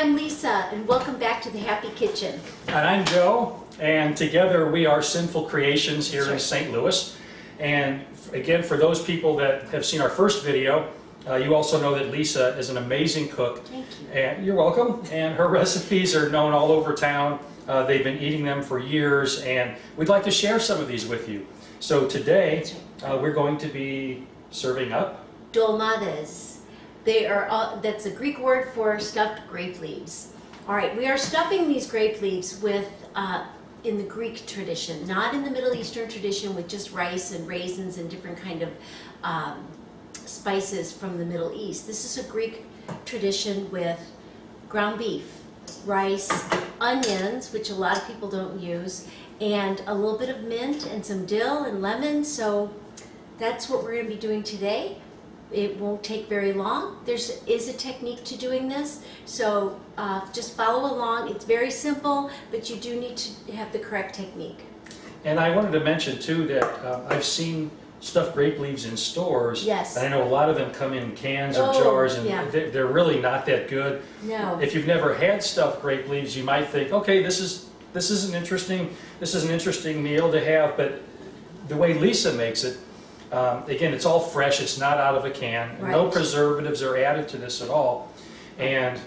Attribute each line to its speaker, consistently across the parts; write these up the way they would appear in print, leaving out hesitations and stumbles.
Speaker 1: I'm Lisa, and welcome back to the Happy Kitchen.
Speaker 2: And I'm Joe, and together we are Sinful Creations here in St. Louis. And again, for those people that have seen our first video, you also know that Lisa is an amazing cook.
Speaker 1: Thank you.
Speaker 2: And you're welcome. And her recipes are known all over town. They've been eating them for years, and we'd like to share some of these with you. So today, we're going to be serving up
Speaker 1: Dolmathes. They are that's a Greek word for stuffed grape leaves. All right, we are stuffing these grape leaves with in the Greek tradition, not in the Middle Eastern tradition with just rice and raisins and different kind of spices from the Middle East. This is a Greek tradition with ground beef, rice, onions, which a lot of people don't use, and a little bit of mint and some dill and lemon. So that's what we're going to be doing today. It won't take very long. There is a technique to doing this, so just follow along. It's very simple, but you do need to have the correct technique.
Speaker 2: And I wanted to mention too that I've seen stuffed grape leaves in stores.
Speaker 1: Yes.
Speaker 2: And I know a lot of them come in cans or jars, and
Speaker 1: yeah.
Speaker 2: they're really not that good.
Speaker 1: No.
Speaker 2: If you've never had stuffed grape leaves, you might think, okay, this is an interesting meal to have. But the way Lisa makes it, again, it's all fresh. It's not out of a can.
Speaker 1: Right.
Speaker 2: No preservatives are added to this at all. And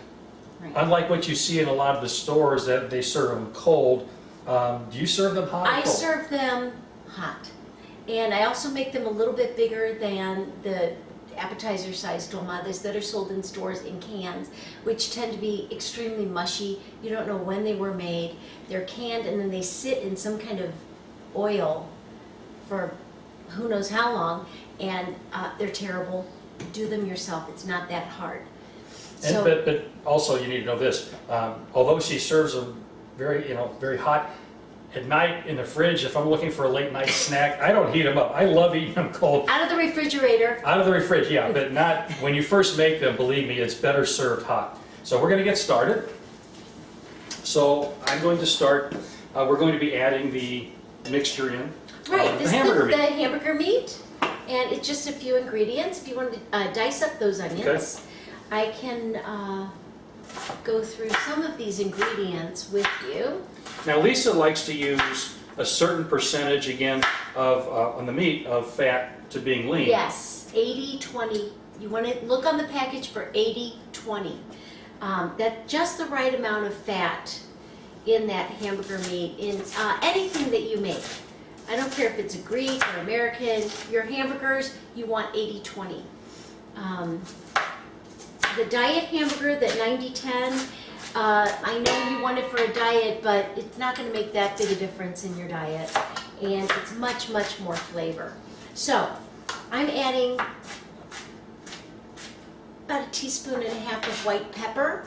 Speaker 2: unlike what you see in a lot of the stores that they serve them cold, do you serve them hot or cold?
Speaker 1: I serve them hot. And I also make them a little bit bigger than the appetizer sized dolmathes that are sold in stores in cans, which tend to be extremely mushy. You don't know when they were made. They're canned and then they sit in some kind of oil for who knows how long, and they're terrible. Do them yourself. It's not that hard.
Speaker 2: And, but also you need to know this. Although she serves them very hot, at night in the fridge, if I'm looking for a late night snack, I don't heat them up. I love eating them cold.
Speaker 1: Out of the refrigerator.
Speaker 2: Out of the fridge, yeah, but not when you first make them. Believe me, it's better served hot. So we're going to get started. So I'm going to start. We're going to be adding the mixture in.
Speaker 1: Right, this is
Speaker 2: hamburger
Speaker 1: the
Speaker 2: meat.
Speaker 1: hamburger meat, and it's just a few ingredients. If you want to dice up those onions, I can go through some of these ingredients with you.
Speaker 2: Now Lisa likes to use a certain percentage, again, of on the meat, of fat to being lean.
Speaker 1: Yes, 80-20. You want to look on the package for 80-20. That's just the right amount of fat in that hamburger meat, in anything that you make. I don't care if it's a Greek or American, your hamburgers, you want 80-20. The diet hamburger, that 90-10, I know you want it for a diet, but it's not going to make that big a difference in your diet, and it's much, much more flavor. So, I'm adding about 1.5 teaspoons of white pepper.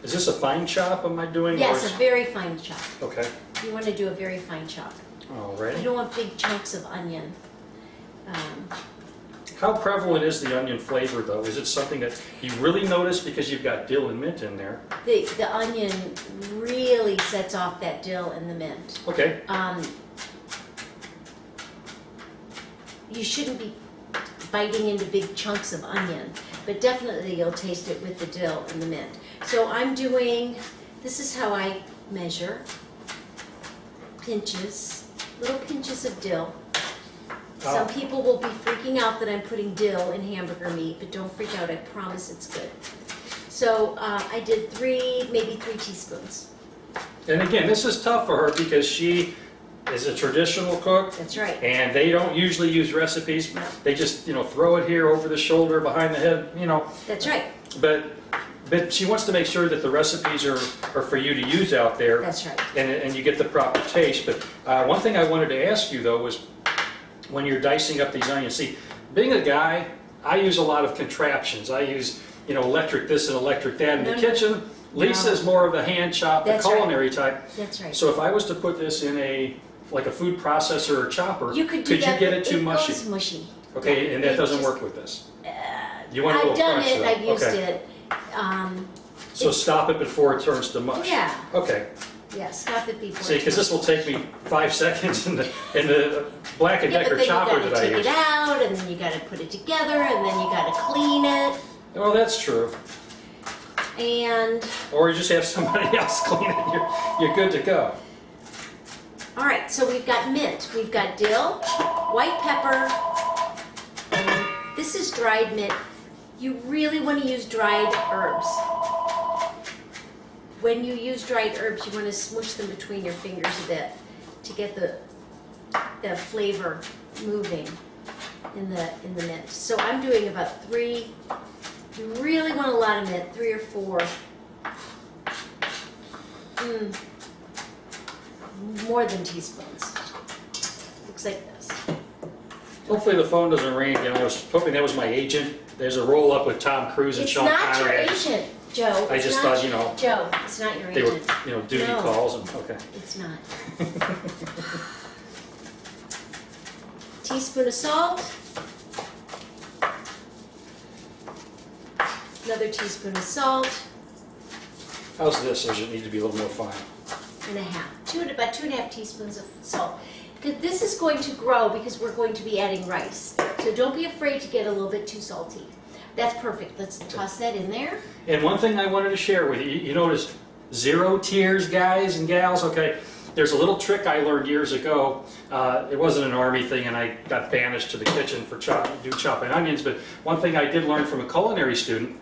Speaker 2: Is this a fine chop am I doing?
Speaker 1: Yes, a very fine chop.
Speaker 2: Okay.
Speaker 1: You want to do a very fine chop.
Speaker 2: Alrighty.
Speaker 1: You don't want big chunks of onion.
Speaker 2: How prevalent is the onion flavor, though? Is it something that you really notice because you've got dill and mint in there?
Speaker 1: The onion really sets off that dill and the mint.
Speaker 2: Okay.
Speaker 1: You shouldn't be biting into big chunks of onion, but definitely you'll taste it with the dill and the mint. So I'm doing, this is how I measure, pinches, little pinches of dill. Some people will be freaking out that I'm putting dill in hamburger meat, but don't freak out, I promise it's good. So I did maybe 3 teaspoons.
Speaker 2: And again, this is tough for her because she is a traditional cook.
Speaker 1: That's right.
Speaker 2: And they don't usually use recipes.
Speaker 1: No.
Speaker 2: They just, throw it here over the shoulder, behind the head,
Speaker 1: That's right.
Speaker 2: But she wants to make sure that the recipes are for you to use out there.
Speaker 1: That's right.
Speaker 2: And you get the proper taste. But one thing I wanted to ask you, though, was when you're dicing up these onions. See, being a guy, I use a lot of contraptions. I use, electric this and electric that in the kitchen. Lisa's more of the hand chop, the culinary type.
Speaker 1: That's right.
Speaker 2: So if I was to put this in a food processor or chopper,
Speaker 1: you could
Speaker 2: you get it too mushy?
Speaker 1: It goes mushy.
Speaker 2: Okay,
Speaker 1: Yeah,
Speaker 2: and that doesn't work with this. You want a
Speaker 1: I've
Speaker 2: little
Speaker 1: done
Speaker 2: crunch,
Speaker 1: it,
Speaker 2: though.
Speaker 1: I've used
Speaker 2: Okay.
Speaker 1: it.
Speaker 2: So stop it before it turns to mush.
Speaker 1: Yeah.
Speaker 2: Okay.
Speaker 1: Yeah, stop it before.
Speaker 2: See, because this will take me 5 seconds in the Black &
Speaker 1: Yeah,
Speaker 2: Decker
Speaker 1: but then
Speaker 2: chopper
Speaker 1: you
Speaker 2: that
Speaker 1: gotta
Speaker 2: I
Speaker 1: take
Speaker 2: use.
Speaker 1: it out, and then you gotta put it together, and then you gotta clean it.
Speaker 2: Well, that's true.
Speaker 1: And
Speaker 2: Or you just have somebody else clean it, you're good to go.
Speaker 1: all right, so we've got mint, we've got dill, white pepper, and this is dried mint. You really want to use dried herbs. When you use dried herbs, you want to smush them between your fingers a bit to get the flavor moving in the mint. So I'm doing about 3. You really want a lot of mint, 3 or 4. More than teaspoons. Looks like this.
Speaker 2: Hopefully the phone doesn't ring again. I was hoping that was my agent. There's a roll up with Tom Cruise and
Speaker 1: It's
Speaker 2: Sean
Speaker 1: not your
Speaker 2: Connery.
Speaker 1: agent, Joe.
Speaker 2: I
Speaker 1: It's
Speaker 2: just
Speaker 1: not
Speaker 2: thought,
Speaker 1: Joe, it's not your
Speaker 2: they were,
Speaker 1: agent.
Speaker 2: duty
Speaker 1: No.
Speaker 2: calls and, okay.
Speaker 1: It's not. Teaspoon of salt. Another teaspoon of salt.
Speaker 2: How's this? Or does it need to be a little more fine?
Speaker 1: And a half. About 2.5 teaspoons of salt. Because this is going to grow because we're going to be adding rice. So don't be afraid to get a little bit too salty. That's perfect. Let's toss that in there.
Speaker 2: And one thing I wanted to share with you, you notice 0 tears, guys and gals, okay? There's a little trick I learned years ago. It wasn't an army thing and I got banished to the kitchen for chopping onions, but one thing I did learn from a culinary student,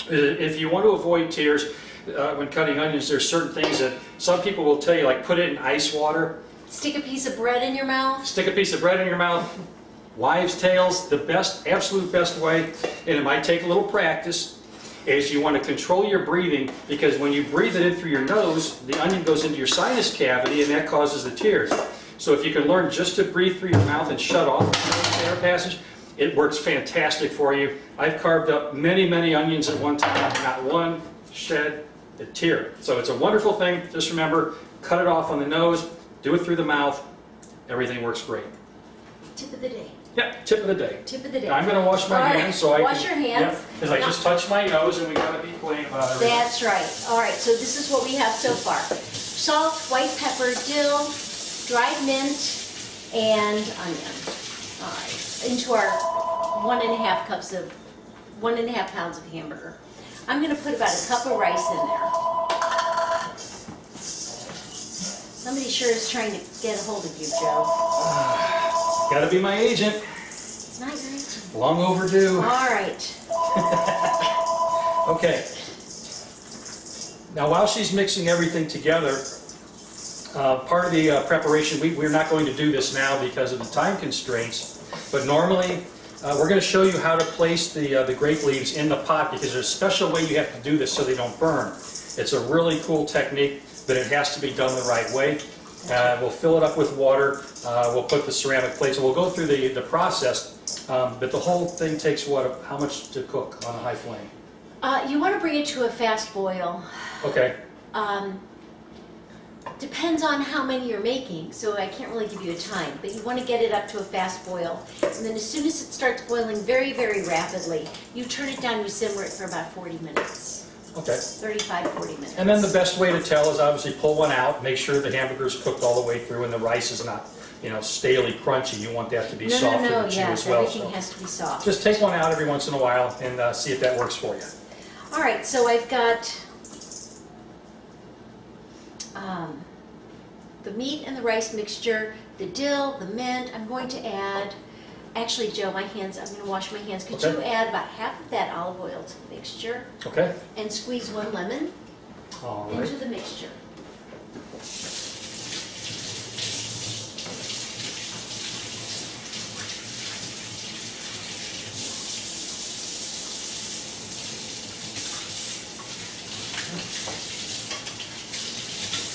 Speaker 2: if you want to avoid tears when cutting onions, there's certain things that some people will tell you, like put it in ice water.
Speaker 1: Stick a piece of bread in your mouth.
Speaker 2: Stick a piece of bread in your mouth. Wives' tales, the best, absolute best way, and it might take a little practice, is you want to control your breathing, because when you breathe it in through your nose, the onion goes into your sinus cavity and that causes the tears. So if you can learn just to breathe through your mouth and shut off the air passage, it works fantastic for you. I've carved up many, many onions at one time, not one shed a tear. So it's a wonderful thing. Just remember, cut it off on the nose, do it through the mouth, everything works great.
Speaker 1: Tip of the day.
Speaker 2: Yep, tip of the day.
Speaker 1: Tip of the day.
Speaker 2: Now, I'm going to wash my
Speaker 1: All right,
Speaker 2: hands so I
Speaker 1: wash your hands.
Speaker 2: Because I just touched my nose and we got to be clean about everything.
Speaker 1: That's right. All right, so this is what we have so far. Salt, white pepper, dill, dried mint, and onion. All right, into our 1.5 pounds of hamburger. I'm going to put about a cup of rice in there. Somebody sure is trying to get a hold of you, Joe.
Speaker 2: Got to be my agent.
Speaker 1: It's not your agent.
Speaker 2: Long overdue.
Speaker 1: All right.
Speaker 2: Okay. Now while she's mixing everything together, part of the preparation, we're not going to do this now because of the time constraints, but normally we're going to show you how to place the grape leaves in the pot, because there's a special way you have to do this so they don't burn. It's a really cool technique, but it has to be done the right way. We'll fill it up with water, we'll put the ceramic plates, and we'll go through the process, but the whole thing takes how much to cook on a high flame?
Speaker 1: You want to bring it to a fast boil.
Speaker 2: Okay.
Speaker 1: Depends on how many you're making, so I can't really give you a time, but you want to get it up to a fast boil. And then as soon as it starts boiling very, very rapidly, you turn it down, you simmer it for about 40 minutes.
Speaker 2: Okay.
Speaker 1: 35, 40 minutes.
Speaker 2: And then the best way to tell is obviously pull one out, make sure the hamburger's cooked all the way through and the rice is not, staley crunchy. You want that to be soft and chew as well.
Speaker 1: Everything has to be soft.
Speaker 2: Just take one out every once in a while and see if that works for you.
Speaker 1: All right, so I've got the meat and the rice mixture, the dill, the mint. I'm going to add, actually, Joe, I'm going to wash my hands. Could you add about half of that olive oil to the mixture?
Speaker 2: Okay.
Speaker 1: And squeeze 1 lemon
Speaker 2: All right.
Speaker 1: into the mixture.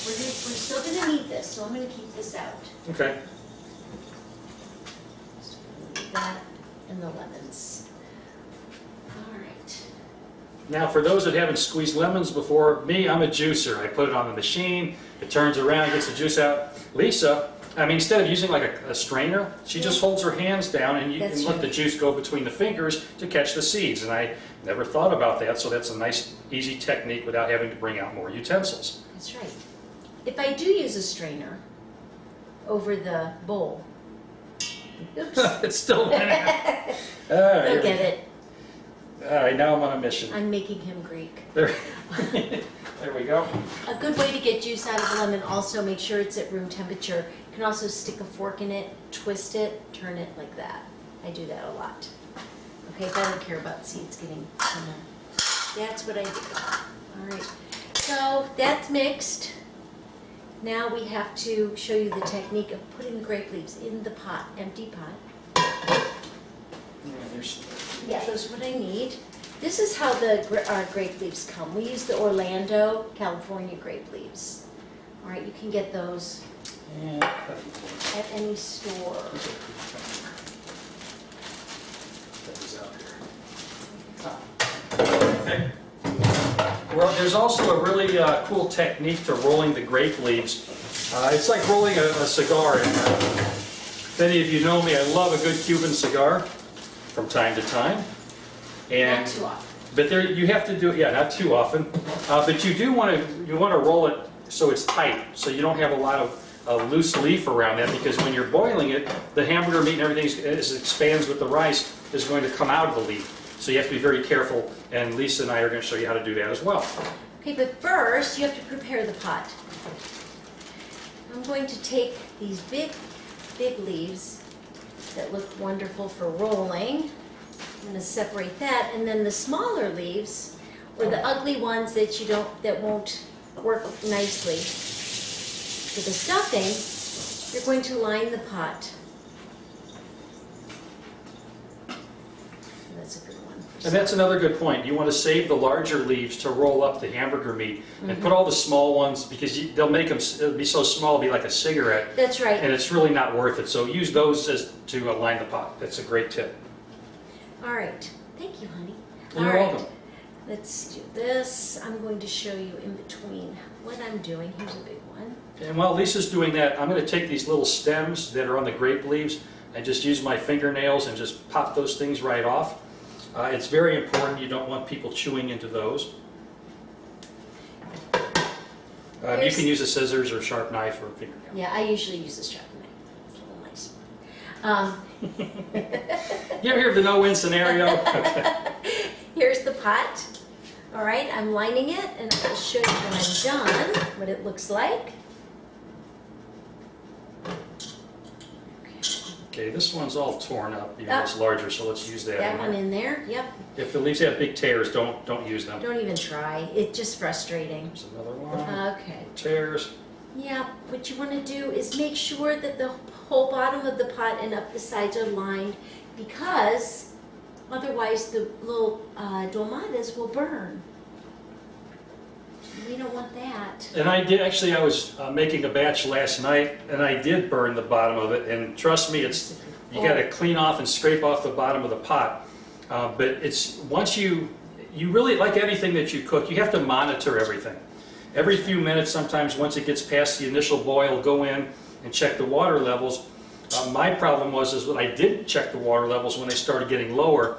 Speaker 1: We're still going to need this, so I'm going to keep this out.
Speaker 2: Okay.
Speaker 1: That and the lemons. All right.
Speaker 2: Now for those that haven't squeezed lemons before, I'm a juicer. I put it on the machine, it turns around, gets the juice out. Lisa, instead of using like a strainer, she just holds her hands down and you can let the juice go between the fingers to catch the seeds. And I never thought about that, so that's a nice, easy technique without having to bring out more utensils.
Speaker 1: That's right. If I do use a strainer over the bowl, oops,
Speaker 2: It's still in it.
Speaker 1: you'll get it.
Speaker 2: All right, now I'm on a mission.
Speaker 1: I'm making him Greek.
Speaker 2: There, there we go.
Speaker 1: A good way to get juice out of a lemon, also make sure it's at room temperature. You can also stick a fork in it, twist it, turn it like that. I do that a lot. Okay, but I don't care about seeds getting in there. That's what I do. All right, so that's mixed. Now we have to show you the technique of putting the grape leaves in the pot, empty pot.
Speaker 2: Yeah, there's,
Speaker 1: Yeah, those are what I need. This is how our grape leaves come. We use the Orlando, California grape leaves. All right, you can get those
Speaker 2: and
Speaker 1: at any store.
Speaker 2: Okay. Well, there's also a really cool technique to rolling the grape leaves. It's like rolling a cigar. If any of you know me, I love a good Cuban cigar from time to time. And,
Speaker 1: Not too often.
Speaker 2: but there, you have to do it, yeah, not too often. But you do want to roll it so it's tight, so you don't have a lot of loose leaf around that, because when you're boiling it, the hamburger meat and everything, as it expands with the rice, is going to come out of the leaf. So you have to be very careful, and Lisa and I are going to show you how to do that as well.
Speaker 1: Okay, but first you have to prepare the pot. I'm going to take these big leaves that look wonderful for rolling. I'm going to separate that, and then the smaller leaves, or the ugly ones that won't work nicely for the stuffing, you're going to line the pot. That's a good one.
Speaker 2: And that's another good point. You want to save the larger leaves to roll up the hamburger meat, and put all the small ones, because they'll make them, it'll be so small, it'll be like a cigarette,
Speaker 1: That's right.
Speaker 2: and it's really not worth it. So use those as to line the pot. That's a great tip.
Speaker 1: All right. Thank you, honey.
Speaker 2: You're
Speaker 1: All right.
Speaker 2: welcome.
Speaker 1: Let's do this. I'm going to show you in between what I'm doing. Here's a big one.
Speaker 2: And while Lisa's doing that, I'm going to take these little stems that are on the grape leaves and just use my fingernails and just pop those things right off. It's very important. You don't want people chewing into those. You can use a scissors or sharp knife or a fingernail.
Speaker 1: Yeah, I usually use a sharp knife. It's a little nice.
Speaker 2: You ever hear of the no-win scenario? Okay.
Speaker 1: Here's the pot. All right, I'm lining it, and I'll show you when I'm done what it looks like.
Speaker 2: Okay, this one's all torn up. You know, it's larger, so let's use that.
Speaker 1: That one in there. Yep.
Speaker 2: If the leaves have big tears, don't use them.
Speaker 1: Don't even try. It's just frustrating.
Speaker 2: There's another one.
Speaker 1: Okay.
Speaker 2: Tears.
Speaker 1: Yeah, what you want to do is make sure that the whole bottom of the pot and up the sides are lined, because otherwise the little dolmathes will burn. We don't want that.
Speaker 2: And I did, actually, I was making a batch last night, and I did burn the bottom of it, and trust me, it's, you gotta clean off and scrape off the bottom of the pot. But it's, once you really, like anything that you cook, you have to monitor everything. Every few minutes, sometimes once it gets past the initial boil, go in and check the water levels. My problem was when I didn't check the water levels when they started getting lower,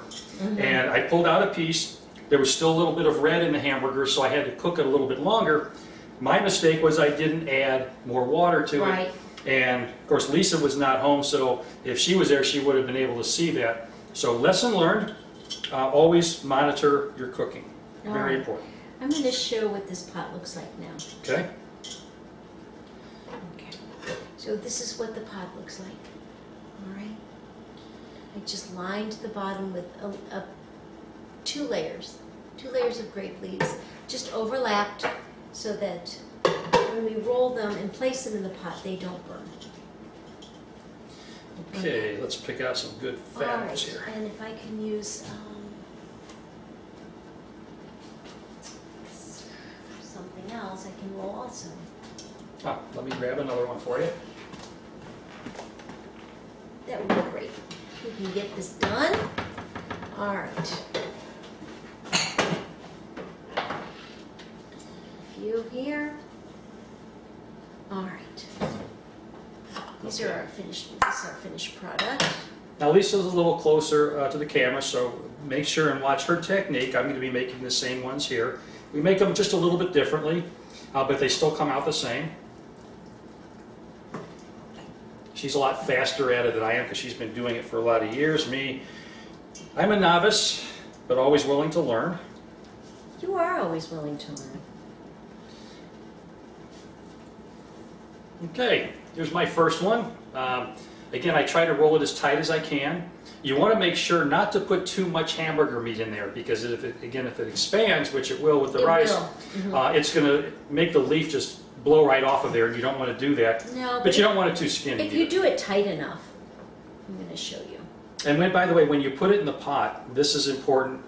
Speaker 2: and I pulled out a piece. There was still a little bit of red in the hamburger, so I had to cook it a little bit longer. My mistake was I didn't add more water to it. And of course, Lisa was not home, so if she was there, she would have been able to see that. So lesson learned, always monitor your cooking. Very important.
Speaker 1: I'm going to show what this pot looks like now.
Speaker 2: Okay?
Speaker 1: Okay. So this is what the pot looks like. All right. I just lined the bottom with two layers of grape leaves, just overlapped so that when we roll them and place them in the pot, they don't burn.
Speaker 2: Okay, let's pick out some good fat ones here.
Speaker 1: And if I can use something else, I can roll also.
Speaker 2: Ah, let me grab another one for you.
Speaker 1: That would be great. We can get this done. All right. Few here. All right. These are our finished. This is our finished product.
Speaker 2: Now Lisa's a little closer to the camera, so make sure and watch her technique. I'm going to be making the same ones here. We make them just a little bit differently, but they still come out the same. She's a lot faster at it than I am because she's been doing it for a lot of years. Me, I'm a novice, but always willing to learn.
Speaker 1: You are always willing to learn.
Speaker 2: Okay, here's my first one. Again, I try to roll it as tight as I can. You want to make sure not to put too much hamburger meat in there, because if it expands, which it will with the rice, it's going to make the leaf just blow right off of there, and you don't want to do that.
Speaker 1: No,
Speaker 2: but you don't want it too skinny.
Speaker 1: If you do it tight enough, I'm going to show you.
Speaker 2: And by the way, when you put it in the pot, this is important.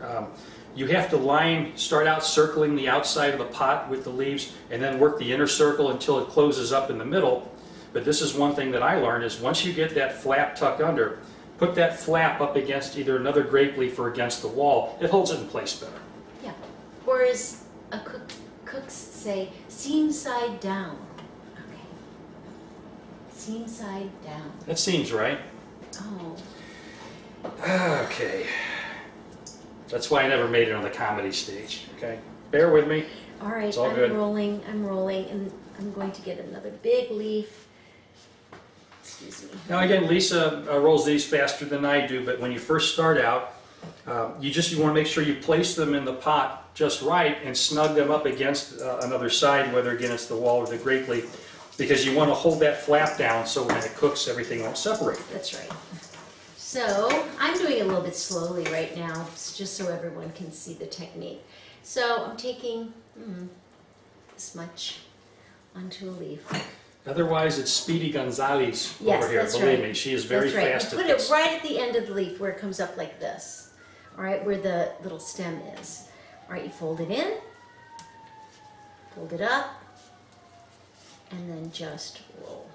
Speaker 2: You have to start out circling the outside of the pot with the leaves, and then work the inner circle until it closes up in the middle. But this is one thing that I learned, is once you get that flap tucked under, put that flap up against either another grape leaf or against the wall. It holds it in place better.
Speaker 1: Yeah. Or as cooks say, seam side down. Okay. Seam side down.
Speaker 2: That seems right.
Speaker 1: Oh.
Speaker 2: Okay. That's why I never made it on the comedy stage. Okay. Bear with me.
Speaker 1: All right.
Speaker 2: It's all
Speaker 1: I'm
Speaker 2: good.
Speaker 1: rolling, and I'm going to get another big leaf. Excuse me.
Speaker 2: Now again, Lisa rolls these faster than I do, but when you first start out, you want to make sure you place them in the pot just right and snug them up against another side, whether again it's the wall or the grape leaf, because you want to hold that flap down so when it cooks everything won't separate.
Speaker 1: That's right. So I'm doing it a little bit slowly right now, just so everyone can see the technique. So I'm taking this much onto a leaf.
Speaker 2: Otherwise, it's Speedy Gonzalez
Speaker 1: Yes,
Speaker 2: over here.
Speaker 1: that's
Speaker 2: Believe
Speaker 1: right.
Speaker 2: me, she is very
Speaker 1: That's right.
Speaker 2: fast
Speaker 1: You
Speaker 2: at
Speaker 1: put
Speaker 2: this.
Speaker 1: it right at the end of the leaf where it comes up like this. All right, where the little stem is. All right, you fold it in, fold it up, and then just roll.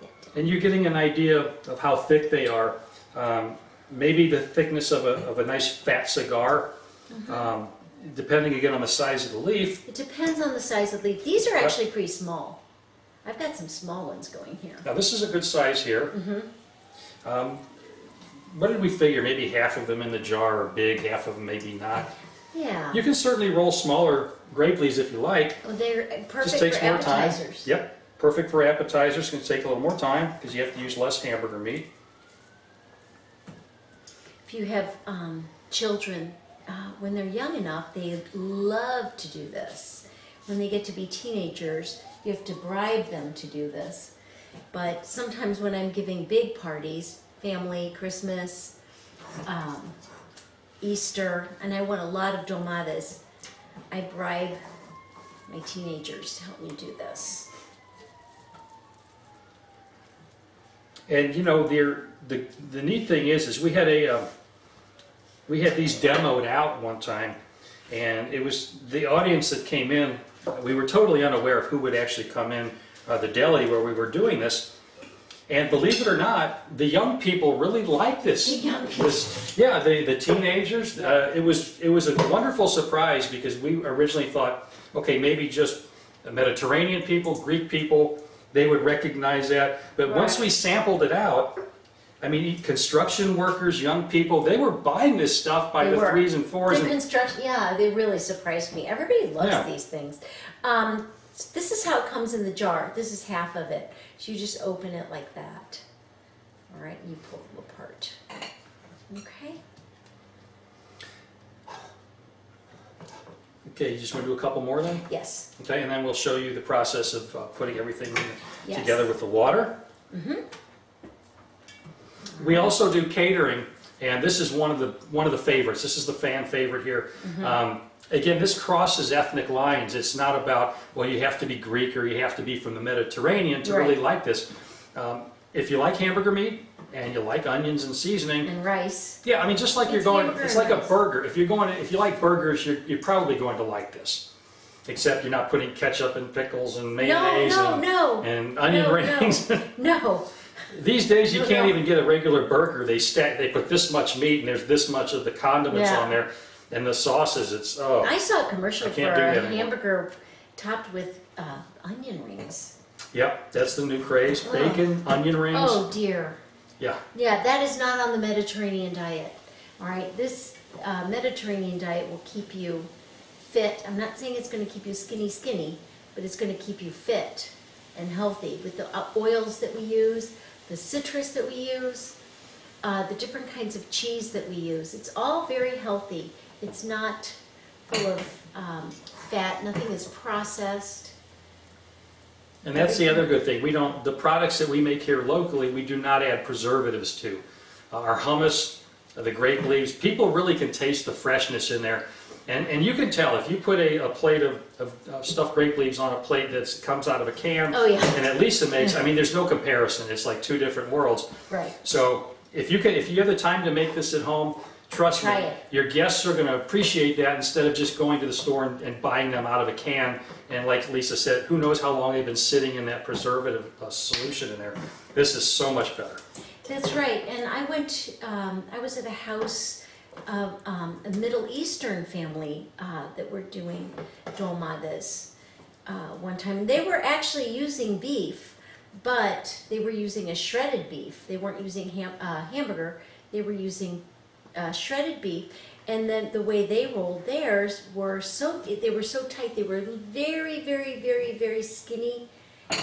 Speaker 1: Like that.
Speaker 2: And you're getting an idea of how thick they are. Maybe the thickness of a nice fat cigar. Depending again on the size of the leaf.
Speaker 1: It depends on the size of the leaf. These are actually pretty small. I've got some small ones going here.
Speaker 2: Now this is a good size here. What did we figure? Maybe half of them in the jar are big, half of them maybe not.
Speaker 1: Yeah.
Speaker 2: You can certainly roll smaller grape leaves if you like.
Speaker 1: Well, they're
Speaker 2: Just
Speaker 1: perfect
Speaker 2: takes
Speaker 1: for
Speaker 2: more time.
Speaker 1: appetizers.
Speaker 2: Yep, perfect for appetizers. It's going to take a little more time because you have to use less hamburger meat.
Speaker 1: If you have children, when they're young enough, they love to do this. When they get to be teenagers, you have to bribe them to do this. But sometimes when I'm giving big parties, family, Christmas, Easter, and I want a lot of Dolmathes, I bribe my teenagers to help me do this.
Speaker 2: And you know, the neat thing is we had we had these demoed out one time, and it was the audience that came in. We were totally unaware of who would actually come in the deli where we were doing this. And believe it or not, the young people really liked this.
Speaker 1: The young people.
Speaker 2: Yeah, the teenagers. It was a wonderful surprise because we originally thought, okay, maybe just Mediterranean people, Greek people, they would recognize that. But once we sampled it out, I mean, construction workers, young people, they were buying this stuff by the 3s and 4s.
Speaker 1: The construction, yeah, they really surprised me. Everybody loves these things. This is how it comes in the jar. This is half of it. So you just open it like that. All right, and you pull them apart. Okay.
Speaker 2: Okay, you just want to do a couple more then?
Speaker 1: Yes.
Speaker 2: Okay, and then we'll show you the process of putting everything
Speaker 1: Yes.
Speaker 2: together with the water. We also do catering, and this is one of the favorites. This is the fan favorite here. Again, this crosses ethnic lines. It's not about, well, you have to be Greek or you have to be from the Mediterranean to really like this. If you like hamburger meat and you like onions and seasoning,
Speaker 1: And rice.
Speaker 2: yeah, I mean, just like you're
Speaker 1: It's
Speaker 2: going,
Speaker 1: hamburger
Speaker 2: it's
Speaker 1: and
Speaker 2: like a
Speaker 1: rice.
Speaker 2: burger. If you like burgers, you're probably going to like this. Except you're not putting ketchup and pickles and mayonnaise and onion rings.
Speaker 1: No.
Speaker 2: These days you
Speaker 1: No,
Speaker 2: can't
Speaker 1: no.
Speaker 2: even get a regular burger. They put this much meat and there's this much of the condiments
Speaker 1: Yeah.
Speaker 2: on there. And the sauces, it's,
Speaker 1: I saw a commercial
Speaker 2: I
Speaker 1: for
Speaker 2: can't do that
Speaker 1: a
Speaker 2: anymore.
Speaker 1: hamburger topped with onion rings.
Speaker 2: Yep, that's the new craze. Bacon, onion rings.
Speaker 1: Oh dear.
Speaker 2: Yeah.
Speaker 1: Yeah, that is not on the Mediterranean diet. All right, this Mediterranean diet will keep you fit. I'm not saying it's going to keep you skinny, but it's going to keep you fit and healthy with the oils that we use, the citrus that we use. the different kinds of cheese that we use. It's all very healthy. It's not full of fat. Nothing is processed.
Speaker 2: And that's the other good thing. The products that we make here locally, we do not add preservatives to. Our hummus, the grape leaves, people really can taste the freshness in there. And you can tell if you put a plate of stuffed grape leaves on a plate that comes out of a can,
Speaker 1: Oh, yeah.
Speaker 2: and at least it makes, I mean, there's no comparison. It's like two different worlds.
Speaker 1: Right.
Speaker 2: So if you have the time to make this at home, trust
Speaker 1: Try
Speaker 2: me,
Speaker 1: it.
Speaker 2: your guests are going to appreciate that instead of just going to the store and buying them out of a can. And like Lisa said, who knows how long they've been sitting in that preservative solution in there. This is so much better.
Speaker 1: That's right. And I was at a house of a Middle Eastern family that were doing dolmathes one time. And they were actually using beef, but they were using a shredded beef. They weren't using hamburger. They were using shredded beef. And then the way they rolled theirs they were so tight. They were very, very, very, very skinny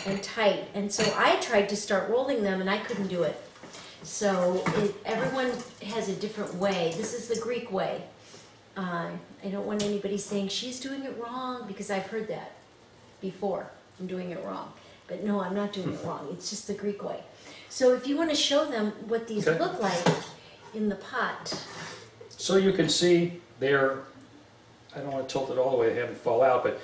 Speaker 1: and tight. And so I tried to start rolling them and I couldn't do it. So everyone has a different way. This is the Greek way. I don't want anybody saying she's doing it wrong, because I've heard that before. I'm doing it wrong. But no, I'm not doing it wrong. It's just the Greek way. So if you want to show them what these
Speaker 2: Okay.
Speaker 1: look like in the pot.
Speaker 2: So you can see there, I don't want to tilt it all the way, have it fall out, but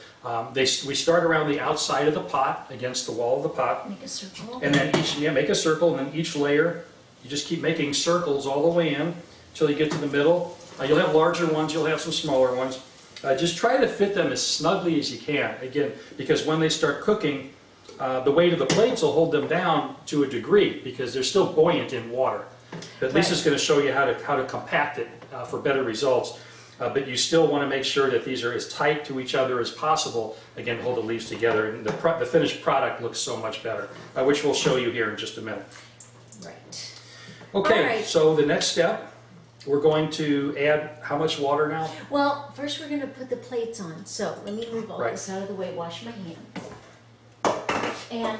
Speaker 2: we start around the outside of the pot, against the wall of the pot,
Speaker 1: Make a circle.
Speaker 2: and then make a circle, and then each layer, you just keep making circles all the way in until you get to the middle. You'll have larger ones, you'll have some smaller ones. Just try to fit them as snugly as you can, again, because when they start cooking, the weight of the plates will hold them down to a degree, because they're still buoyant in water. But Lisa's going to show you how to compact it for better results. But you still want to make sure that these are as tight to each other as possible. Again, hold the leaves together, and the finished product looks so much better, which we'll show you here in just a minute.
Speaker 1: Right.
Speaker 2: Okay,
Speaker 1: All right.
Speaker 2: so the next step, we're going to add how much water now?
Speaker 1: Well, first we're going to put the plates on. So let me move all
Speaker 2: Right.
Speaker 1: this out of the way, wash my hands. And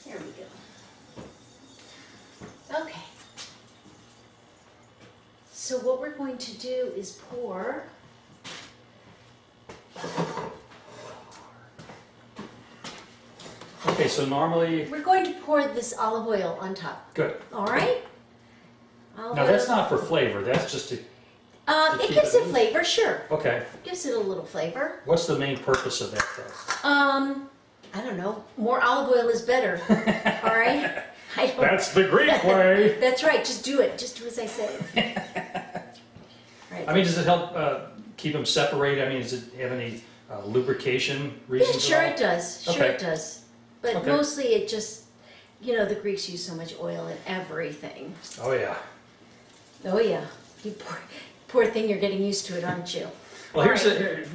Speaker 1: there we go. Okay. So what we're going to do is pour.
Speaker 2: Okay, so normally,
Speaker 1: We're going to pour this olive oil on top.
Speaker 2: good.
Speaker 1: All right? Olive
Speaker 2: Now
Speaker 1: oil.
Speaker 2: that's not for flavor, that's just to,
Speaker 1: It
Speaker 2: keep
Speaker 1: gives
Speaker 2: it
Speaker 1: it flavor, sure.
Speaker 2: okay.
Speaker 1: Gives it a little flavor.
Speaker 2: What's the main purpose of that though?
Speaker 1: I don't know. More olive oil is better. All right? I don't,
Speaker 2: That's the Greek way.
Speaker 1: that's right. Just do it. Just do as I say. Right.
Speaker 2: I mean, does it help keep them separated? I mean, does it have any lubrication
Speaker 1: Yeah,
Speaker 2: reasons?
Speaker 1: sure
Speaker 2: at all?
Speaker 1: it does. Sure
Speaker 2: Okay.
Speaker 1: it does. But
Speaker 2: Okay.
Speaker 1: mostly it just, the Greeks use so much oil in everything.
Speaker 2: Oh yeah.
Speaker 1: Oh yeah. You poor thing, you're getting used to it, aren't you?
Speaker 2: Well,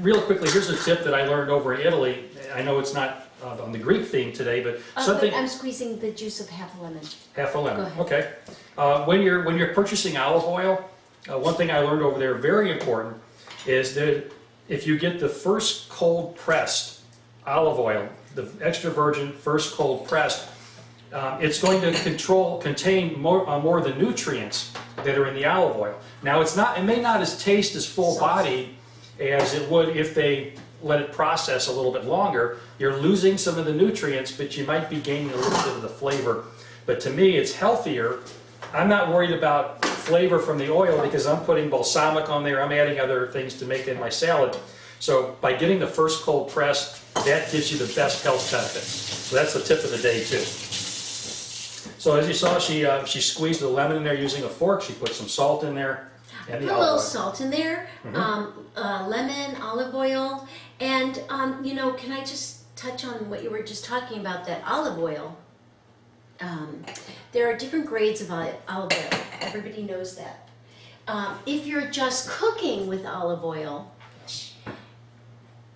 Speaker 2: real quickly, here's a tip that I learned over in Italy. I know it's not on the Greek theme today, but something,
Speaker 1: But I'm squeezing the juice of half a lemon.
Speaker 2: half a lemon,
Speaker 1: Go
Speaker 2: okay. When you're purchasing olive oil, one thing I learned over there, very important, is that if you get the first cold pressed olive oil, the extra virgin first cold pressed, it's going to contain more of the nutrients that are in the olive oil. Now it may not taste as full bodied as it would if they let it process a little bit longer. You're losing some of the nutrients, but you might be gaining a little bit of the flavor. But to me, it's healthier. I'm not worried about flavor from the oil because I'm putting balsamic on there. I'm adding other things to make in my salad. So by getting the first cold press, that gives you the best health benefits. So that's the tip of the day too. So as you saw, she squeezed the lemon in there using a fork. She put some salt in there. And the
Speaker 1: Put a
Speaker 2: olive
Speaker 1: little
Speaker 2: oil.
Speaker 1: salt in there, lemon, olive oil, and can I just touch on what you were just talking about, that olive oil? There are different grades of olive oil. Everybody knows that. If you're just cooking with olive oil,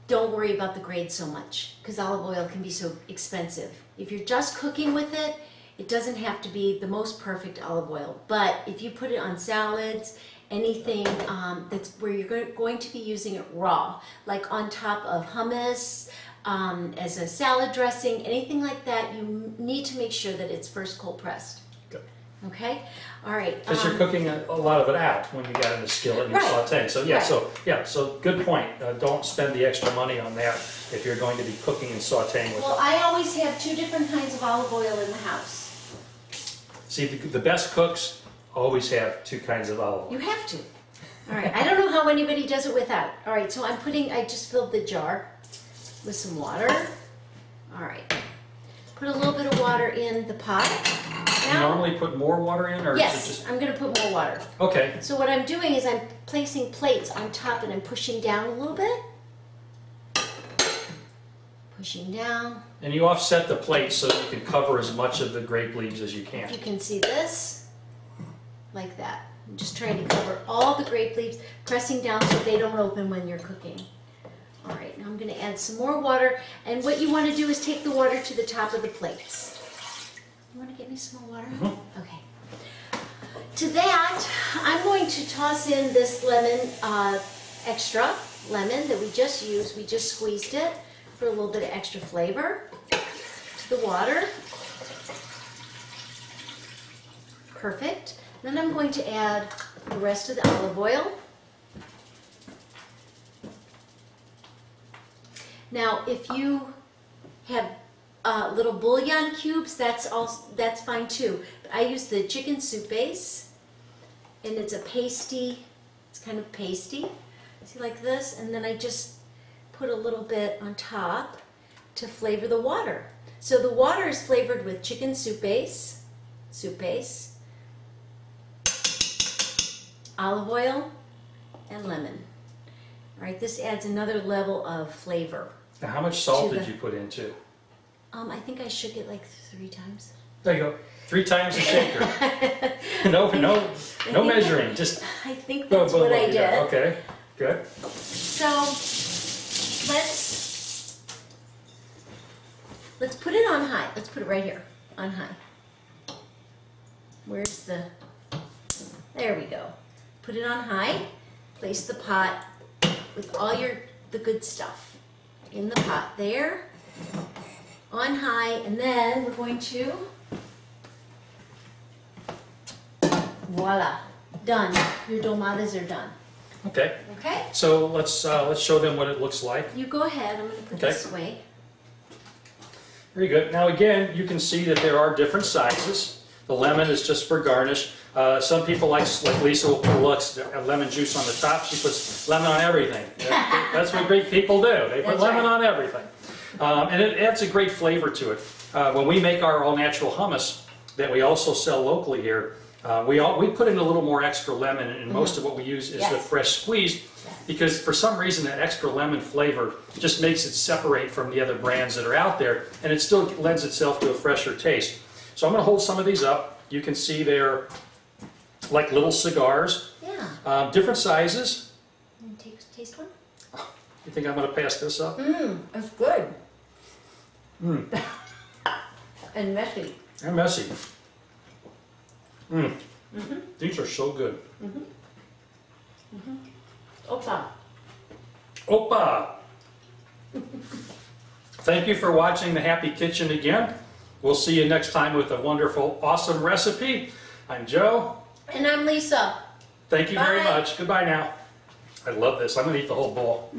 Speaker 1: don't worry about the grade so much, because olive oil can be so expensive. If you're just cooking with it, It doesn't have to be the most perfect olive oil, but if you put it on salads, anything that's where you're going to be using it raw, like on top of hummus, as a salad dressing, anything like that, you need to make sure that it's first cold pressed.
Speaker 2: Good.
Speaker 1: Okay? All right.
Speaker 2: Because you're cooking a lot of it out when you got in the skillet and you're
Speaker 1: Right.
Speaker 2: sauteing. So yeah,
Speaker 1: Right.
Speaker 2: so good point. Don't spend the extra money on that if you're going to be cooking and sauteing with
Speaker 1: Well,
Speaker 2: it.
Speaker 1: I always have 2 different kinds of olive oil in the house.
Speaker 2: See, the best cooks always have 2 kinds of olive oil.
Speaker 1: You have to. All right. I don't know how anybody does it without. All right. So I just filled the jar with some water. All right. Put a little bit of water in the pot.
Speaker 2: Do you normally put more water in, or is it
Speaker 1: Yes,
Speaker 2: just
Speaker 1: I'm going to put more water.
Speaker 2: okay?
Speaker 1: So what I'm doing is I'm placing plates on top and I'm pushing down a little bit. Pushing down.
Speaker 2: And you offset the plate so that you can cover as much of the grape leaves as you can.
Speaker 1: You can see this, like that. I'm just trying to cover all the grape leaves, pressing down so they don't open when you're cooking. All right, now I'm going to add some more water, and what you want to do is take the water to the top of the plates. You want to get me some more water?
Speaker 2: Mm-hmm.
Speaker 1: Okay. To that, I'm going to toss in this lemon, extra lemon that we just used. We just squeezed it for a little bit of extra flavor to the water. Perfect. Then I'm going to add the rest of the olive oil. Now, if you have little bouillon cubes, that's fine too. But I use the chicken soup base, and it's a pasty. It's kind of pasty. See, like this, and then I just put a little bit on top to flavor the water. So the water is flavored with chicken soup base, olive oil, and lemon. All right, this adds another level of flavor.
Speaker 2: Now, how much salt
Speaker 1: To
Speaker 2: did
Speaker 1: the-
Speaker 2: you put into?
Speaker 1: I think I shook it like 3 times.
Speaker 2: There you go. 3 times a shaker. no measuring. Just
Speaker 1: I think
Speaker 2: boom,
Speaker 1: that's
Speaker 2: boom,
Speaker 1: what
Speaker 2: boom.
Speaker 1: I did.
Speaker 2: Yeah, okay, good.
Speaker 1: So let's put it on high. Let's put it right here on high. Where's the? There we go. Put it on high. Place the pot with all the good stuff in the pot there on high, and then we're going to voila, done. Your dolmathes are done.
Speaker 2: Okay.
Speaker 1: Okay.
Speaker 2: So let's show them what it looks like.
Speaker 1: You go ahead. I'm going to put
Speaker 2: Okay.
Speaker 1: this away.
Speaker 2: Very good. Now again, you can see that there are different sizes. The lemon is just for garnish. Some people like Lisa will put a little lemon juice on the top. She puts lemon on everything. That's what great people do. They put
Speaker 1: That's
Speaker 2: lemon
Speaker 1: right.
Speaker 2: on everything. And it adds a great flavor to it. When we make our all-natural hummus that we also sell locally here, we put in a little more extra lemon, and most of what we use is the
Speaker 1: Yes.
Speaker 2: fresh squeezed, because for some reason that extra lemon flavor just makes it separate from the other brands that are out there, and it still lends itself to a fresher taste. So I'm going to hold some of these up. You can see they're like little cigars,
Speaker 1: Yeah.
Speaker 2: different sizes.
Speaker 1: You taste one?
Speaker 2: You think I'm going to pass this up?
Speaker 1: It's good.
Speaker 2: Mmm,
Speaker 1: And messy.
Speaker 2: they're messy. Mmm, these are so good.
Speaker 1: Opa.
Speaker 2: Opa! Thank you for watching The Happy Kitchen again. We'll see you next time with a wonderful, awesome recipe. I'm Joe.
Speaker 1: And I'm Lisa.
Speaker 2: Thank you very
Speaker 1: Bye.
Speaker 2: much. Goodbye now. I love this. I'm going to eat the whole bowl.